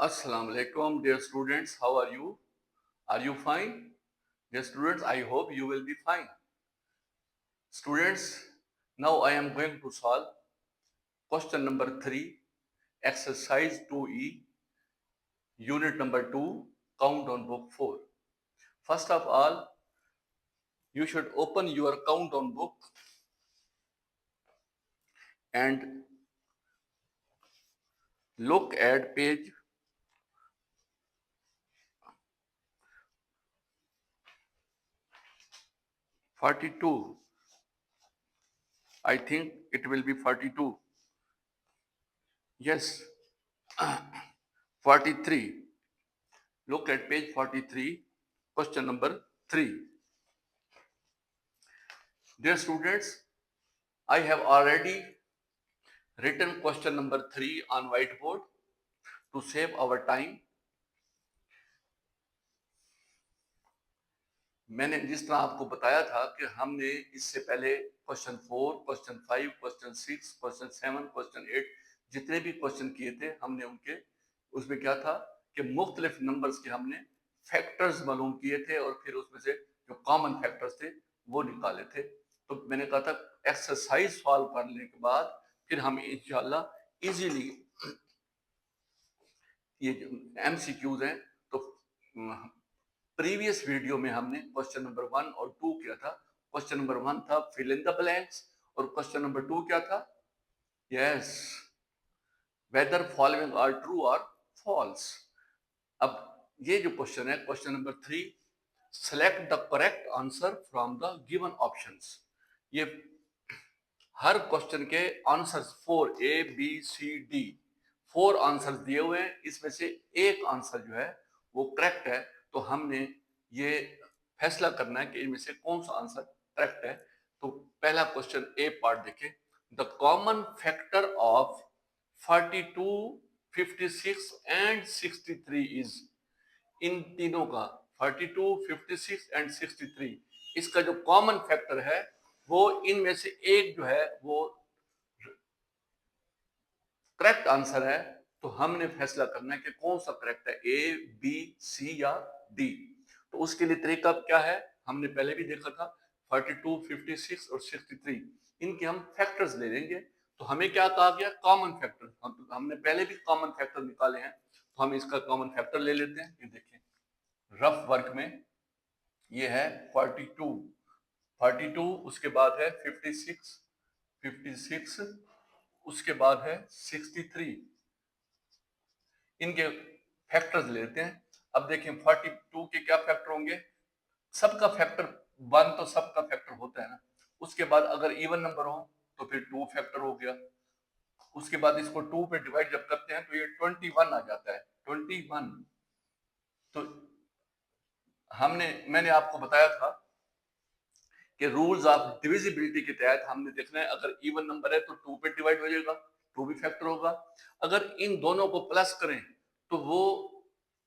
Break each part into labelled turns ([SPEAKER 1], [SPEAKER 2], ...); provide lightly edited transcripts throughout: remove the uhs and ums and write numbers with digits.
[SPEAKER 1] Assalamu alaikum, dear students. How are you? Are you fine? Dear students, I hope you will be fine. Students, now I am going to solve question number 3, exercise 2E, unit number 2, count on book 4. First of all, you should open your count on book and look at page 42. I think it will be 42. Yes, 43. Look at page 43, question number 3. Dear students, I have already written question number 3 on whiteboard to save our time. मैंने जिस तरह आपको बताया था कि हमने इससे पहले question 4, question 5, question 6, question 7, question 8 जितने भी क्वेश्चन किए थे हमने उनके उसमें क्या था कि मुख्तलिफ नंबर्स के हमने फैक्टर्स मालूम किए थे और फिर उसमें से जो कॉमन फैक्टर्स थे वो निकाले थे। तो मैंने कहा था एक्सरसाइज सॉल्व करने के बाद फिर हम इंशाल्लाह इजीली ये एमसीक्यूज हैं। तो प्रीवियस वीडियो में हमने क्वेश्चन नंबर 1 और 2 किया था। क्वेश्चन नंबर 1 था फिल इन द ब्लैंक्स और क्वेश्चन नंबर 2 क्या था? Yes, whether following are true और फॉल्स। अब ये जो क्वेश्चन है question number 3, select the correct answer from the given options. ये हर क्वेश्चन के answers 4 A B C D 4 answers दिए हुए हैं, इसमें से एक आंसर जो है वो करेक्ट है। तो हमने ये फैसला करना है कि इनमें से कौन सा आंसर करेक्ट है। तो पहला क्वेश्चन ए पार्ट देखें, the common factor of 42, 56 and 63 is. इन तीनों का 42, 56 एंड 63 इसका जो कॉमन फैक्टर है वो इनमें से एक जो है वो करेक्ट आंसर है। तो हमने फैसला करना है कि कौन सा करेक्ट है, ए बी सी या डी। तो उसके लिए तरीका क्या है, हमने पहले भी देखा था 42, 56 और 63 इनके हम फैक्टर्स ले लेंगे। तो हमें क्या कहा गया, कॉमन फैक्टर। हमने पहले भी कॉमन फैक्टर निकाले हैं तो हम इसका कॉमन फैक्टर ले लेते हैं। ये देखिए रफ वर्क में ये है 42, उसके बाद है 56, उसके बाद है 63। इनके फैक्टर्स लेते हैं। अब देखें 42 के क्या फैक्टर होंगे, सबका फैक्टर 1 तो सबका फैक्टर होता है ना। उसके बाद अगर इवन नंबर हो तो फिर 2 फैक्टर हो गया। उसके बाद इसको 2 पे डिवाइड जब करते हैं तो ये 21 आ जाता है, 21। तो मैंने आपको बताया था कि रूल्स ऑफ डिविजिबिलिटी के तहत हमने देखना है अगर इवन नंबर है तो 2 पे डिवाइड हो जाएगा, 2 भी फैक्टर होगा। अगर इन दोनों को प्लस करें तो वो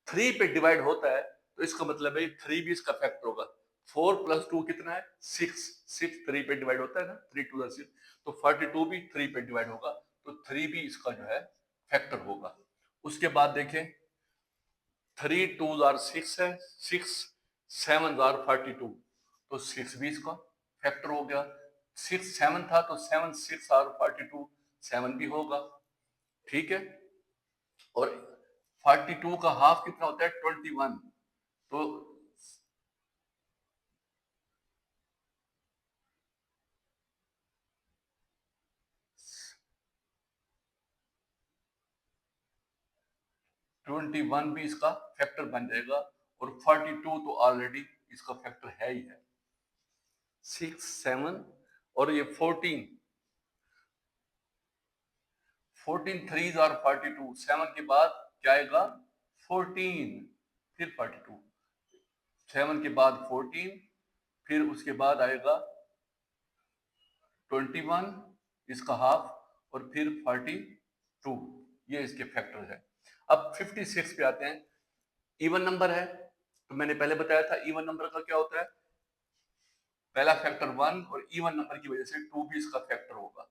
[SPEAKER 1] 3 पे डिवाइड होता है, तो इसका मतलब है 3 भी इसका फैक्टर होगा। 4 + 2 कितना है, 6 3 पे डिवाइड होता है ना, 3 2 6। तो 42 भी 3 पे डिवाइड होगा, तो 3 भी इसका जो है फैक्टर होगा। उसके बाद देखें 3 2 6 है, 6 7 42, तो 6 भी इसका फैक्टर हो गया। 6 7 था तो 7 6 42 7 भी होगा, ठीक है। और 42 का हाफ कितना होता है, 21। तो 21 भी इसका फैक्टर बन जाएगा और 42 तो ऑलरेडी इसका फैक्टर है ही है। 6 7 और ये 14 3 42, 7 के बाद क्या आएगा 14, फिर 42, 7 के बाद 14, फिर उसके बाद आएगा 21 इसका हाफ और फिर 42, ये इसके फैक्टर है। अब 56 पे आते हैं, इवन नंबर है तो मैंने पहले बताया था इवन नंबर का क्या होता है, पहला फैक्टर 1 और इवन नंबर की वजह से 2 भी इसका फैक्टर होगा।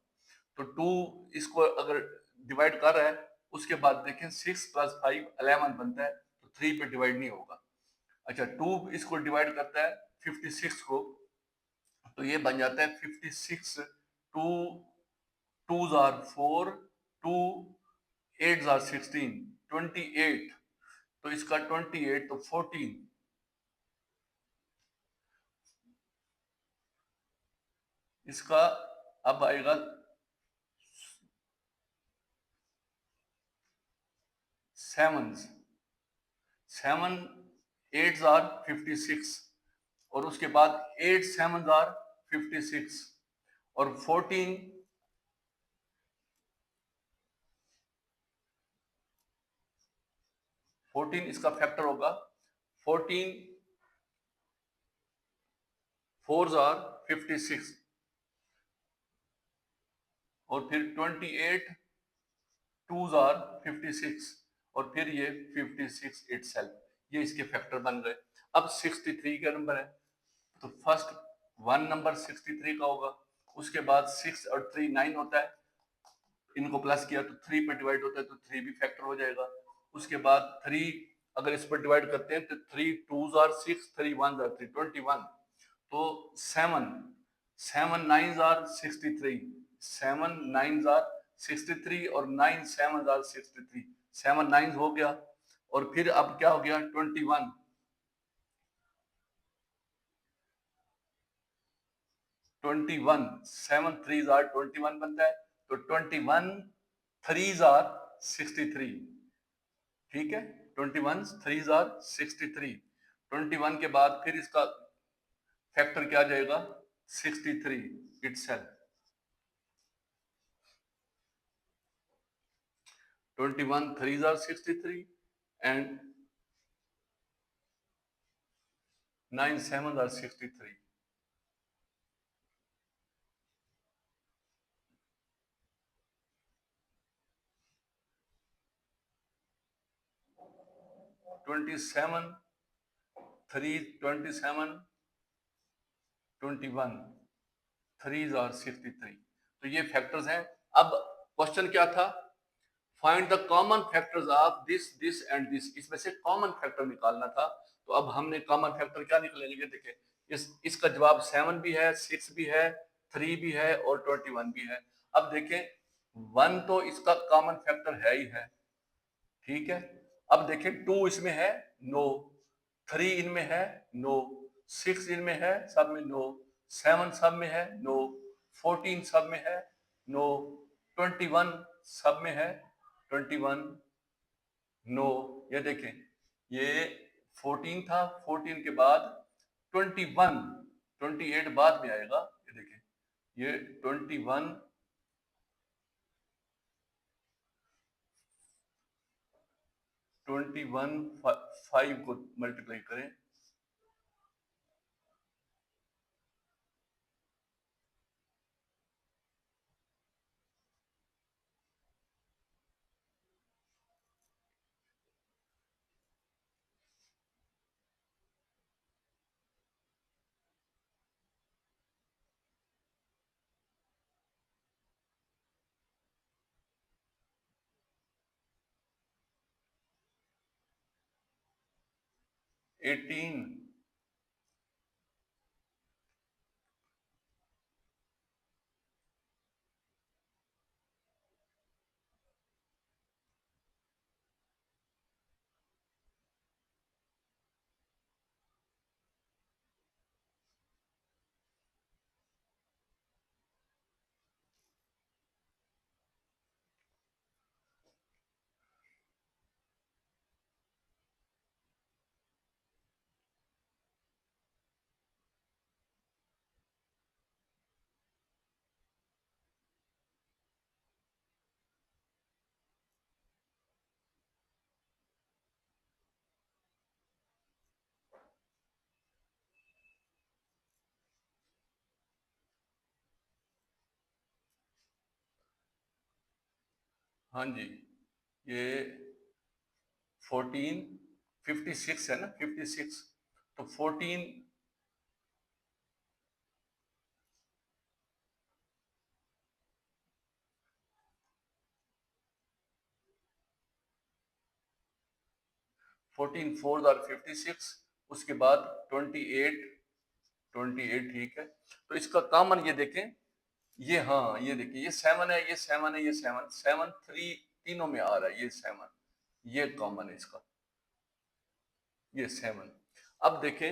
[SPEAKER 1] तो 2 इसको अगर डिवाइड कर रहा है उसके बाद देखें 6 + 5 11 बनता है, तो 3 पे डिवाइड नहीं होगा। अच्छा 2 इसको डिवाइड करता है 56 को, तो ये बन जाता है 56, 2 2s are 4, 2 8s are 16, 28, तो इसका 28 तो 14, इसका अब आएगा 7s, 7 8s are 56, और उसके बाद 8 7s are 56, और 14 इसका फैक्टर होगा, 14 4s are 56, और फिर 28 2s are 56, और फिर ये 56 itself, ये इसके फैक्टर बन गए। अब 63 का नंबर है, तो फर्स्ट 1 नंबर 63 का होगा, उसके बाद 6 और 3 9 होता है, इनको प्लस किया तो 3 पे डिवाइड होता है, तो 3 भी फैक्टर हो जाएगा। उसके बाद 3 अगर इस पर डिवाइड करते हैं तो 3 2s are 6, 3 1s are 3, 21, तो 7 7 9s are 63, 7 9s are 63, और 9 7s are 63, 7 9s हो गया, और फिर अब क्या हो गया 21, 7 3s are 21 बनता है, तो 21 3s are 63, ठीक है, 21 3s are 63, 21 के बाद फिर इसका फैक्टर क्या आ जाएगा 63 itself, 21 3s are 63 and 9 7s are 63. 27 3 27 21 3s are 63, तो ये फैक्टर्स हैं। अब क्वेश्चन क्या था, find the common factors of this this and this, इसमें से कॉमन फैक्टर निकालना था। तो अब हमने कॉमन फैक्टर क्या निकलेंगे, ये देखिए, इसका जवाब 7 भी है, 6 भी है, 3 भी है, और 21 भी है। अब देखें 1 तो इसका कॉमन फैक्टर है ही है, ठीक है। अब देखें 2 इसमें है, नो, 3 इनमें है, नो, 6 इनमें है, सब में नो, 7 सब में है, नो, 14 सब में है, नो, 21 सब में है, 21 नो, ये देखें, ये 14 था, 14 के बाद 21, 28 बाद में आएगा, ये देखें, ये 21 21 5 को मल्टीप्लाई करें, 18, हाँ जी, ये 14 56 है ना, 56, तो 14, 14 4 आर 56, उसके बाद 28 28 ठीक है। तो इसका कॉमन ये देखें, ये हाँ ये देखिए ये 7 है, ये 7 है, ये 7 7 3 तीनों में आ रहा है, ये 7 ये कॉमन है इसका, ये 7। अब देखें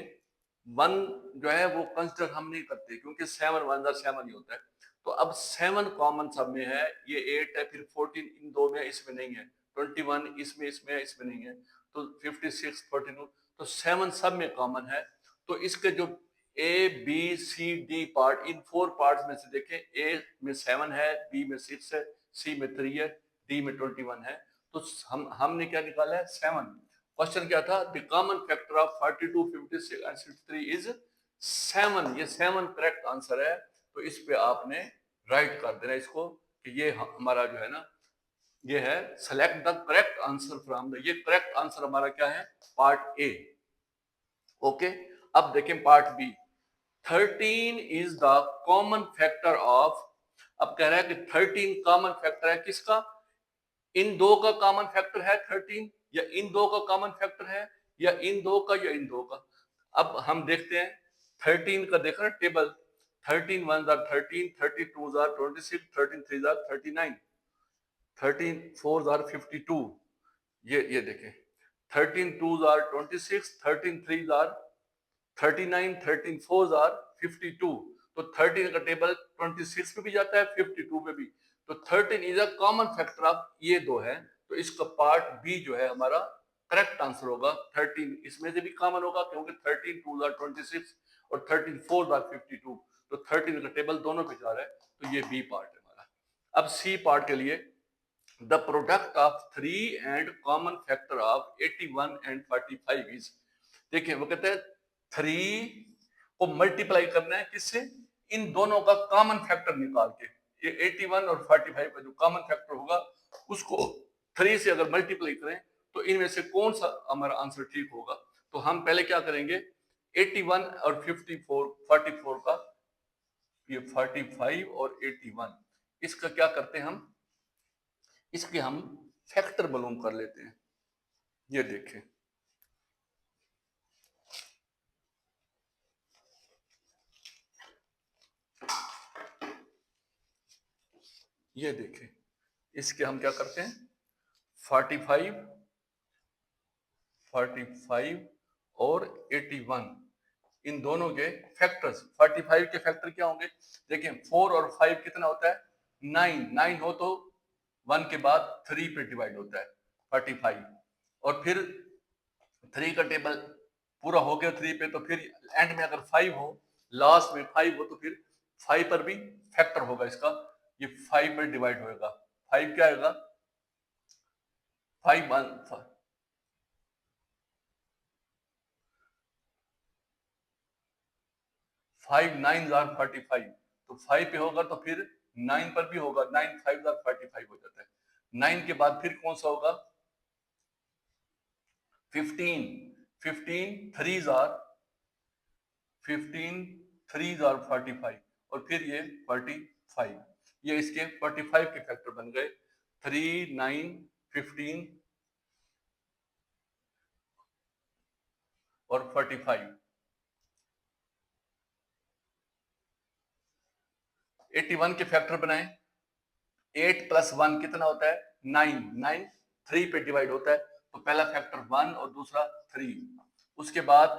[SPEAKER 1] 1 जो है वो कंसिडर हम नहीं करते क्योंकि 7 1 7 ही होता है। तो अब 7 कॉमन सब में है, ये 8 है, फिर 14 इन दो में, इसमें नहीं है, 21 इसमें नहीं है, तो 56 42, तो 7 सब में कॉमन है। तो इसके जो A B C D part, इन 4 पार्ट्स में से देखें, ए में 7 है, बी में 6 है, सी में 3 है, डी में 21 है। तो हमने क्या निकाला है 7। क्वेश्चन क्या था, the common factor of 42 56 and 63 is 7। ये 7 करेक्ट आंसर है। तो इस पे आपने राइट कर देना इसको कि ये हमारा जो है ना, ये है select the correct answer from the, ये करेक्ट आंसर हमारा क्या है, पार्ट ए। ओके, अब देखें part B. 13 is the common factor of, अब कह रहा है कि 13 कॉमन फैक्टर है किसका, इन दो का कॉमन फैक्टर है 13, या इन दो का कॉमन फैक्टर है, या इन दो का, या इन दो का। अब हम देखते हैं 13 का, देखना टेबल, 13 1 13, 32 26, 13 3 39, 13 4 52, ये देखें 13 2 26, 13 3 39, 13 4 52। तो 13 का टेबल 26 पे भी जाता है, 52 पे भी। तो 13 is a common factor of ये दो है। तो इसका पार्ट बी जो है हमारा करेक्ट आंसर होगा। 13 इसमें से भी कॉमन होगा क्योंकि 13 2 26 और 13 4 52। तो 13 का टेबल दोनों पे जा रहा है, तो ये बी पार्ट है हमारा। अब सी पार्ट के लिए, the product of 3 and common factor of 81 and 45 is, देखिए वो कहते हैं 3 को मल्टीप्लाई करना है किससे, इन दोनों का कॉमन फैक्टर निकाल के। ये 81 और 45 का जो कॉमन फैक्टर होगा उसको 3 से अगर मल्टीप्लाई करें तो इनमें से कौन सा हमारा आंसर ठीक होगा। तो हम पहले क्या करेंगे, 81 और 54 44 का, ये 45 और 81, इसका क्या करते हैं हम, इसके हम फैक्टर मालूम कर लेते हैं। ये देखें, ये देखें, इसके हम क्या करते हैं, 45 45 और 81, इन दोनों के फैक्टर्स, 45 के फैक्टर क्या होंगे, देखिए 4 और 5 कितना होता है, 9 9 हो तो 1 के बाद 3 पे डिवाइड होता है 45। और फिर 3 का टेबल पूरा हो गया 3 पे, तो फिर एंड में अगर 5 हो, लास्ट में 5 हो, तो फिर 5 पर भी फैक्टर होगा इसका, ये 5 पर डिवाइड होगा। 5 क्या आएगा, 5 5 9 45, तो 5 पे होगा तो फिर 9 पर भी होगा, 9 5 45 हो जाता है। 9 के बाद फिर कौन सा होगा, 15 15 3 15 3 45, और फिर ये 45, ये इसके 45 के फैक्टर बन गए, 3 9 15 और 45। 81 के फैक्टर बनाए, 8 प्लस 1 कितना होता है, 9 9 3 पे डिवाइड होता है, तो पहला फैक्टर 1 और दूसरा 3। उसके बाद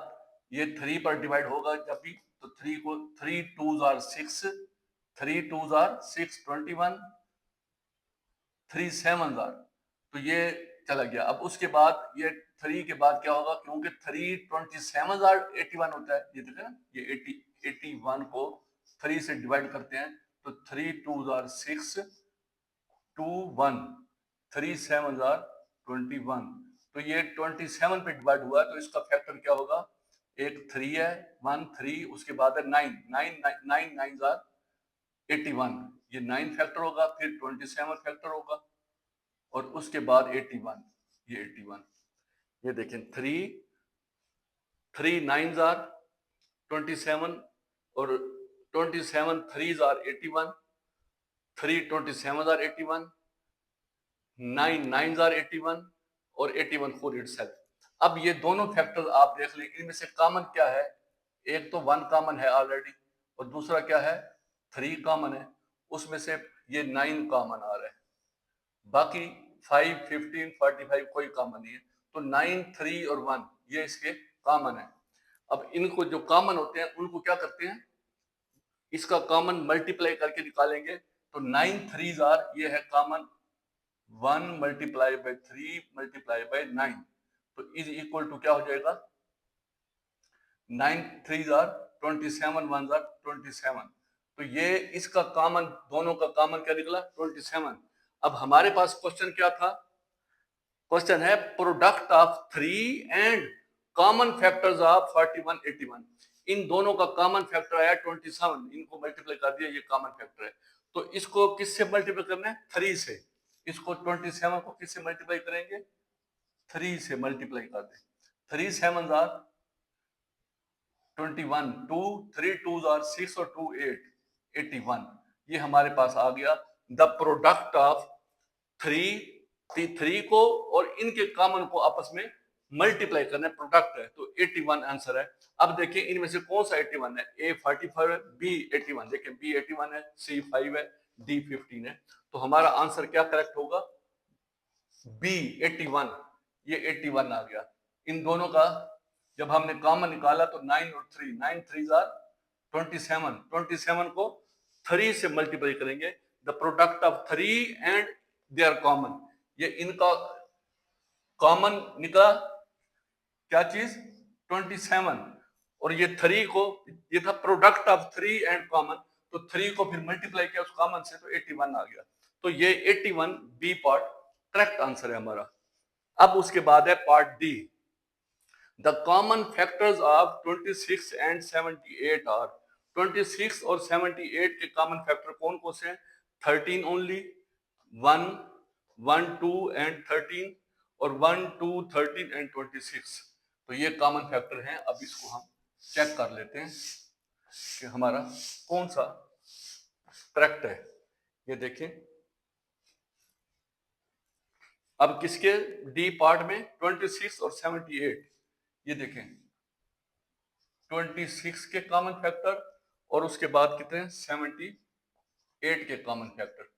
[SPEAKER 1] ये 3 पर डिवाइड होगा जब भी, तो 3 को 3 2 6, 3 2 6 21, 3 7 तो ये चला गया। अब उसके बाद ये 3 के बाद क्या होगा, क्योंकि 3 27 81 होता है, ये देखे ना, ये 80 81 को 3 से डिवाइड करते हैं, तो 3 2 6 2 1, 3 7 21, तो ये 27 पे डिवाइड हुआ है, तो इसका फैक्टर क्या होगा, एक 3 है, 1 3, उसके बाद है 9 9 9 9 81, ये 9 फैक्टर होगा, फिर 27 फैक्टर होगा, और उसके बाद 81, ये 81, ये देखें 3 3 9 27, और 27 3 81, 3 27 81, 9 9 81, और 81 4 itself। अब ये दोनों फैक्टर आप देख लें, इनमें से कॉमन क्या है? एक तो 1 कॉमन है ऑलरेडी, और दूसरा क्या है? 3 कॉमन है। उसमें से ये 9 कॉमन आ रहा है, बाकी 5, 15, 45 कोई कॉमन नहीं है। तो 9, 3 और 1 ये इसके कॉमन है। अब इनको जो कॉमन होते हैं उनको क्या करते हैं, इसका कॉमन मल्टीप्लाई करके निकालेंगे। तो 9 3s आर, ये है common, 1 multiply by 3 multiply by 9, तो इज इक्वल टू क्या हो जाएगा? 9 3s आर 27, 1s आर 27। तो ये इसका कॉमन, दोनों का कॉमन क्या निकला? 27। अब हमारे पास क्वेश्चन क्या था? क्वेश्चन है product of 3 and common factors of 41, 81। इन दोनों का कॉमन फैक्टर आया 27, इनको मल्टीप्लाई कर दिया, ये कॉमन फैक्टर है। तो इसको किससे मल्टीप्लाई करना है? 3 से। इसको 27 को किससे मल्टीप्लाई करेंगे? 3 से मल्टीप्लाई कर दें। 3 7s आर 21, 2 3 2s आर 6 और 2 8, 81। ये हमारे पास आ गया द प्रोडक्ट ऑफ 3 को और इनके कॉमन को आपस में मल्टीप्लाई करना है, प्रोडक्ट है, तो 81 आंसर है। अब देखिए इनमें से कौन सा 81 है? ए 45 है, बी 81। देखिए बी 81 है, सी 5 है, डी 15 है। तो हमारा आंसर क्या करेक्ट होगा? बी 81। ये 81 आ गया। इन दोनों का जब हमने कॉमन निकाला तो 9 और 3, 9 3s आर 27, 27 को 3 से मल्टीप्लाई करेंगे। The product of 3 and they are common, ये इनका कॉमन निकला क्या चीज? 27। और ये 3 को, ये था प्रोडक्ट ऑफ 3 एंड कॉमन, तो 3 को फिर मल्टीप्लाई किया उस कॉमन से, तो 81 आ गया। तो ये 81 बी पार्ट करेक्ट आंसर है हमारा। अब उसके बाद है part D. The common factors of 26 and 78 are. 26 और 78 के कॉमन फैक्टर कौन कौन से हैं? 13 ओनली, 1, 1 2 एंड 13, और 1 2 13 एंड 26। तो ये कॉमन फैक्टर हैं। अब इसको हम चेक कर लेते हैं कि हमारा कौन सा करेक्ट है। ये देखें, अब किसके डी पार्ट में 26 और 78, ये देखें 26 के कॉमन फैक्टर और उसके बाद कितने? 78 के कॉमन फैक्टर।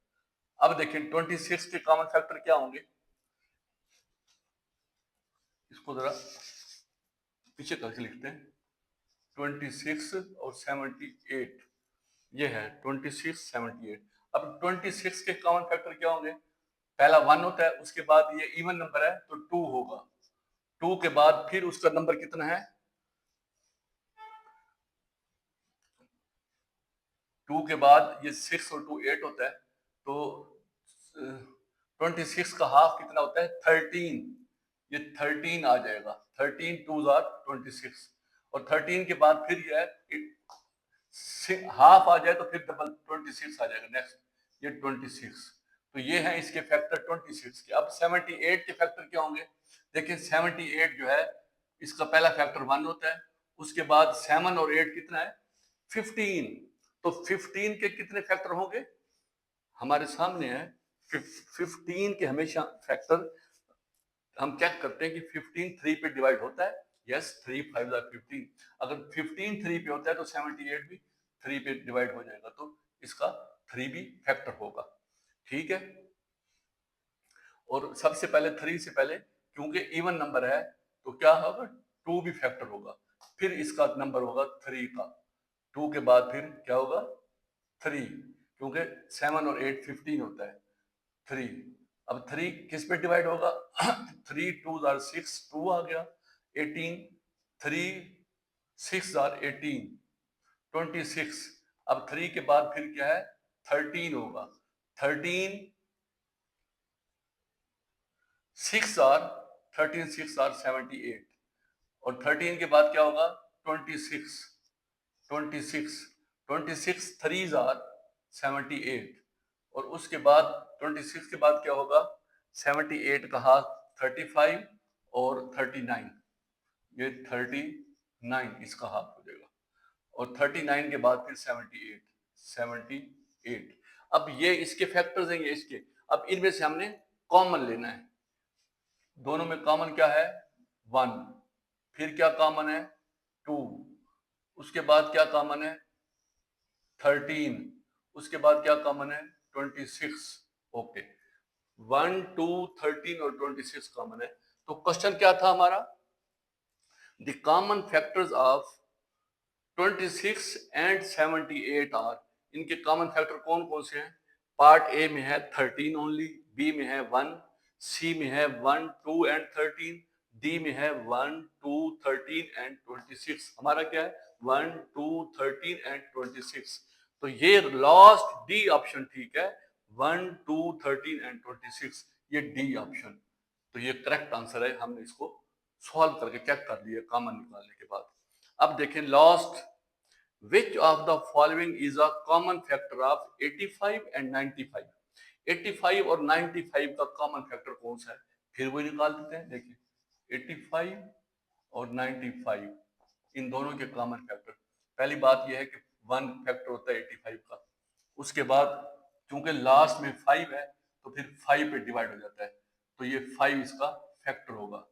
[SPEAKER 1] अब देखें 26 के कॉमन फैक्टर क्या होंगे? इसको जरा पीछे करके लिखते हैं। 26 और 78, ये है 26 78। अब 26 के कॉमन फैक्टर क्या होंगे? पहला 1 होता है, उसके बाद ये इवन नंबर है तो 2 होगा, 2 के बाद फिर उसका नंबर कितना है? 2 के बाद ये 6 और 2 8 होता है, तो 26 का हाफ कितना होता है? 13। ये 13 आ जाएगा, 13 2s आर 26। और 13 के बाद फिर ये हाफ आ जाए तो फिर डबल 26 आ जाएगा नेक्स्ट, ये 26। तो ये है इसके फैक्टर 26 के। अब 78 के फैक्टर क्या होंगे? देखिए 78 जो है, इसका पहला फैक्टर 1 होता है, उसके बाद 7 और 8 कितना है? 15। तो 15 के कितने फैक्टर होंगे? हमारे सामने है 15 के हमेशा फैक्टर हम चेक करते हैं कि 15 3 पे डिवाइड होता है। यस, 3 5 15। अगर 15 3 पे होता है तो 78 भी 3 पे डिवाइड हो जाएगा, तो इसका 3 भी फैक्टर होगा। ठीक है, और सबसे पहले 3 से पहले क्योंकि इवन नंबर है तो क्या होगा? 2 भी फैक्टर होगा, फिर इसका नंबर होगा 3 का, 2 के बाद फिर क्या होगा? 3, क्योंकि 7 और 8 15 होता है, 3। अब 3 किस पे डिवाइड होगा? 3 2s आर 6, 2 आ गया, 18, 3 6 आर 18, 26। अब 3 के बाद फिर क्या है? 13 होगा, 13 6 आर 13 6 आर 78, और 13 के बाद क्या होगा? 26, 26 26 3s आर 78, और उसके बाद 26 के बाद क्या होगा? 78 का हाफ 35 और 39, ये 39 इसका हाफ हो जाएगा, और 39 के बाद फिर 78 78। अब ये इसके फैक्टर्स हैं, ये इसके। अब इनमें से हमने कॉमन लेना है। दोनों में कॉमन क्या है? 1, फिर क्या कॉमन है 2, उसके बाद क्या कॉमन है 13, उसके बाद क्या कॉमन है 26। ओके, 1, 2, 13 और 26 कॉमन है। तो क्वेश्चन क्या था हमारा, the common factors of 26 and 78 are, इनके कॉमन फैक्टर कौन कौन से हैं। पार्ट ए में है 13 ओनली, बी में है 1, सी में है 1, 2 एंड 13, डी में है 1, 2, 13 एंड 26। हमारा क्या है 1, 2, 13 एंड 26। तो ये लास्ट डी ऑप्शन ठीक है, 1, 2, 13 एंड 26, ये डी ऑप्शन। तो ये करेक्ट आंसर है, हमने इसको सॉल्व करके चेक कर लिया कॉमन निकालने के बाद। अब देखें last, which of the following is a common factor of 85 and 95। 85 और 95 का कॉमन फैक्टर कौन सा है, फिर वही निकाल देते हैं। देखिए 85 और 95 इन दोनों के कॉमन फैक्टर, पहली बात यह है कि 1 फैक्टर होता है 85 का, उसके बाद चूंकि लास्ट में 5 है तो फिर 5 पे डिवाइड हो जाता है, तो ये 5 इसका फैक्टर होगा,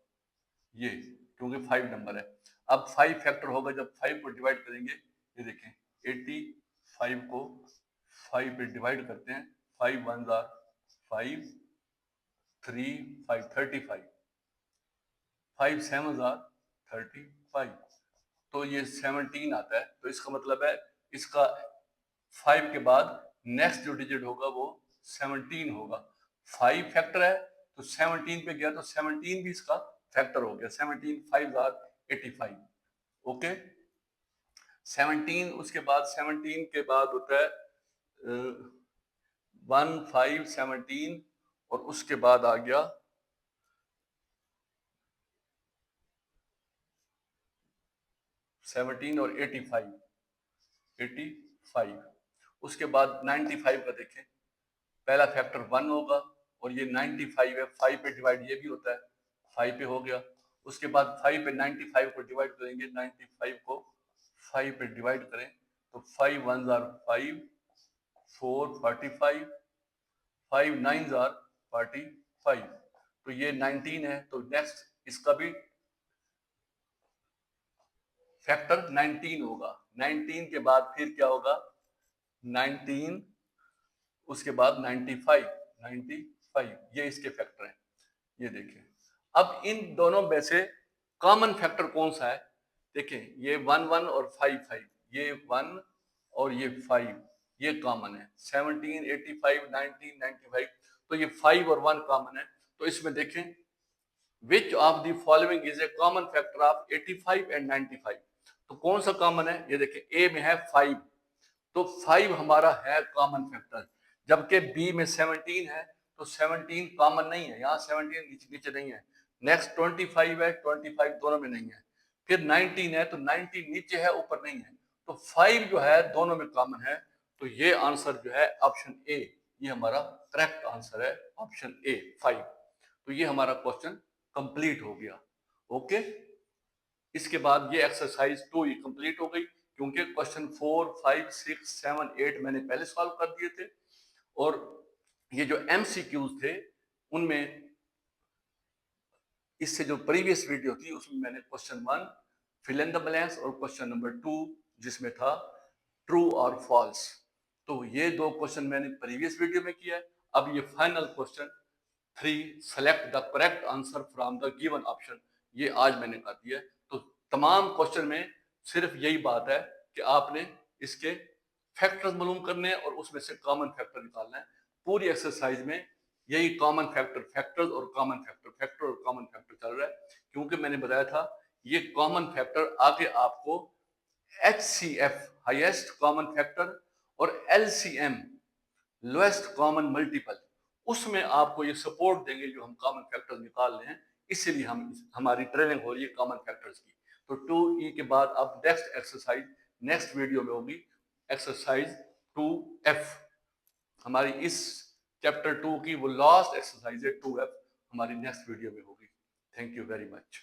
[SPEAKER 1] ये क्योंकि 5 नंबर है। अब 5 फैक्टर होगा जब 5 को डिवाइड करेंगे, ये देखें 85 को 5 पे डिवाइड करते हैं, 5 1 आर 5, 3 5 35, 5 7 आर 35, तो ये 17 आता है। तो इसका मतलब है इसका 5 के बाद नेक्स्ट जो डिजिट होगा वो 17 होगा। 5 फैक्टर है तो 17 पे गया तो 17 भी इसका फैक्टर हो गया, 17 5 आर 85। ओके, 17 उसके बाद 17 के बाद होता है 1 5 17 और उसके बाद आ गया 17 और 85, उसके बाद 95 का देखें, पहला फैक्टर 1 होगा और ये 95 है, 5 पे डिवाइड ये भी होता है, 5 पे हो गया। उसके बाद 5 पे 95 को डिवाइड करेंगे, 95 को 5 पे डिवाइड करें तो 5 1 आर 5, 4 45, 5 9 आर 45, तो ये 19 है। तो नेक्स्ट इसका भी फैक्टर 19 होगा। 19 के बाद फिर क्या होगा 19, उसके बाद 95, ये इसके फैक्टर हैं। ये देखिए, अब इन दोनों में से कॉमन फैक्टर कौन सा है, देखें ये 1 1 और 5 5, ये 1 और ये 5, ये कॉमन है। 17 85 19 95, तो ये 5 और 1 कॉमन है। तो इसमें देखें which of the following is a common factor of 85 and 95, तो कौन सा कॉमन है, ये देखिए ए में है 5, तो 5 हमारा है कॉमन फैक्टर, जबकि बी में 17 है तो 17 कॉमन नहीं है, यहाँ 17 नीचे नहीं है। नेक्स्ट 25 है, 25 दोनों में नहीं है। फिर 19 है तो 19 नीचे है ऊपर नहीं है, तो 5 जो है दोनों में कॉमन है। तो ये आंसर जो है ऑप्शन ए, ये हमारा करेक्ट आंसर है, ऑप्शन ए 5। तो ये हमारा क्वेश्चन कंप्लीट हो गया। ओके, इसके बाद ये एक्सरसाइज 2 ही कंप्लीट हो गई, क्योंकि क्वेश्चन 4 5 6 7 8 मैंने पहले सॉल्व कर दिए थे, और ये जो एमसीक्यूज थे उनमें इससे जो प्रीवियस वीडियो थी उसमें मैंने question 1 fill in the blanks और क्वेश्चन नंबर 2 जिसमें था ट्रू और फॉल्स, तो ये दो क्वेश्चन मैंने प्रीवियस वीडियो में किया है। अब ये final question 3 select the correct answer from the given option, ये आज मैंने कर दिया है। तो तमाम क्वेश्चन में सिर्फ यही बात है कि आपने इसके फैक्टर्स मालूम करने हैं और उसमें से कॉमन फैक्टर निकालना है। पूरी एक्सरसाइज में यही कॉमन फैक्टर, फैक्टर्स और कॉमन फैक्टर, फैक्टर और कॉमन फैक्टर चल रहा है, क्योंकि मैंने बताया था ये कॉमन फैक्टर आगे आपको HCF हाईएस्ट कॉमन फैक्टर और LCM लोएस्ट कॉमन मल्टीपल, उसमें आपको ये सपोर्ट देंगे जो हम कॉमन फैक्टर्स निकाल रहे हैं, इसीलिए हमारी ट्रेनिंग हो रही है कॉमन फैक्टर्स की। तो 2E के बाद अब नेक्स्ट एक्सरसाइज नेक्स्ट वीडियो में होगी, एक्सरसाइज 2F, हमारी इस चैप्टर 2 की वो लास्ट एक्सरसाइज है 2F, हमारी नेक्स्ट वीडियो में होगी। Thank you very much.